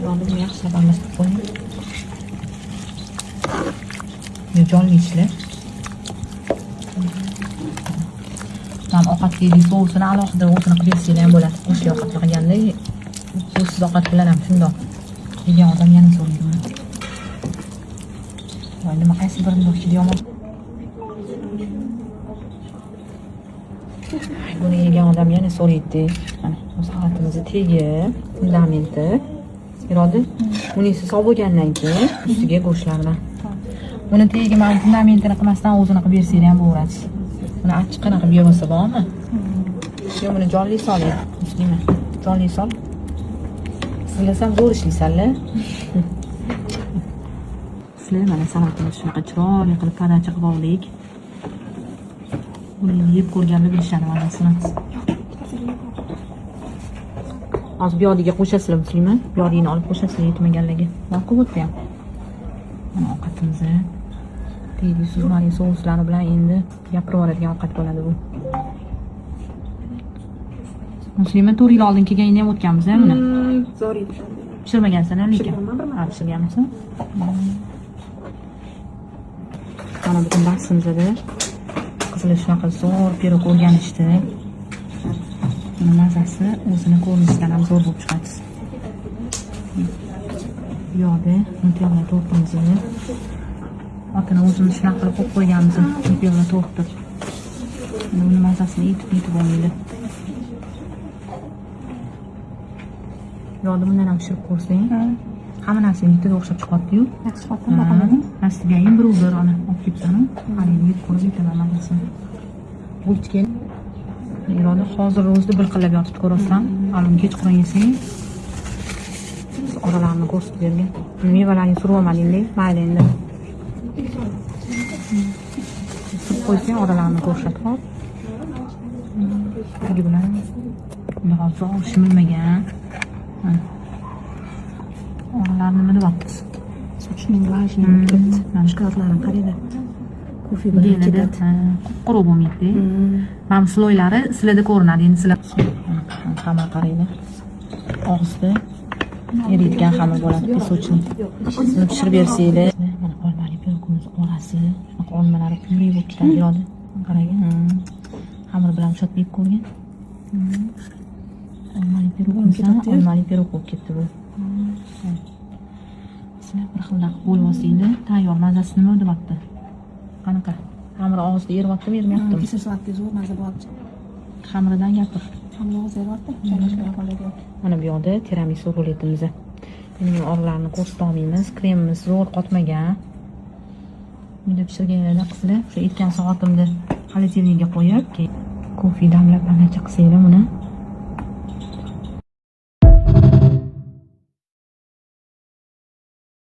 Bunu yaxshilab aralashtirib qo'ying. Jonli ishlar. Tam ovqatli sousini alohida o'zini qilib yersanglar ham bo'ladi. O'sha ovqat qilganda so'ssiz ovqat bilan ham shundoq. Yegan odam yana so'raydi uni. Voy, nima qaysi birini o'xshaydi yomon. Buni yegan odam yana so'raydi. Mana bu salatimizni tegi, fundamenti. Iroda, bunisi sovuq bo'lgandan keyin ustiga go'shtlardan. Buni tegi mana fundamentini qilmasdan o'zini qilib bersanglar ham bo'laveradi. Buni achchiqqina qilib yeb olsa bormi? Yo, buni jonli soling. Muslima, jonli sol. Sizlar ham zo'r ishlaysanlar. Sizlar mana salatimizni shunaqa chiroyli qilib padachi qilib oldik. Buni yeb ko'rganlar bilishadi mazasini. Hozir biyodiga qo'shasizlar muslima. Biyodigini olib qo'shasizlar yetmaganlarga. Ma'qul bo'pti ham. Mana ovqatimizni tegdi suzmali souslari bilan endi gapirib oladigan ovqat bo'ladi bu. Muslima 4 yil oldin kelganingda ham o'tganmiz a buni. Zo'r edi. Pishirmagansan lekin. Ha, pishirganmisan. Mana butun bahsimizda qizlar shunaqa zo'r pirog o'rganishdi. Buni mazasi o'zini ko'rinishidan ham zo'r bo'lib chiqadi. Bu yoqda Nutella tortimizni otini o'zimiz shunaqa qilib qo'yib qo'yganmiz. Nutella torti. Buni mazasini yetib olmaydi. Yo'lda bundan ham pishirib ko'rsang, hamma narsani bittaga o'xshab chiqadi-yu. Yaxshi xotin bahonadim. Nastiga ham bir ona olib kelibsan. Qarang, yeb ko'rib yetaman mazasini. O'tgan. Iroda hozir o'zida bir qilib yotib ko'rasan, alum kechqurun yesang, oralarini ko'rsatib bergan. Mevalarni surib olmadinglar, mayli endi. Surib qo'ysang, oralarini ko'rsatib hop. Tagi bilan uni hozir shimilmagan. Oralarni nima deyapsiz? Sochning rajini ketdi. Mana shokoladlarni qaraydi. Kofe bilan ketadi. Quruq bo'lmaydi. Mana sloylari sizlarda ko'rinadi. Endi sizlar xamir qaraydi. Og'zida eriydigan xamir bo'ladi, pesочный. Buni pishirib bersanglar, mana olmali pirogimiz orasi, shunaqa olmalari pulli bo'lib ketadi. Qarang. Xamir bilan ushatib yeb ko'rgan. Olmali pirog bo'lib ketdi bu. Sizlar bir xil bo'lib olsanglar, tayyor mazasi nima deyapti? Qanaqa? Xamir og'zida eryaptimi, ermayaptimi? Kesir soatga zo'r maza bo'lyapti. Xamiridan gapir. Xamir og'zida eryapti. Chaynashga qoladi. Mana bu yoqda tiramisu ruletimiz. Endi oralarini ko'rsata olmaymiz. Kremimiz zo'r qotmagan. Bunda pishirganlarda qizlar o'sha etgan soatimda xolodilnikga qo'yib, kofe damlab panacha qilsanglar buni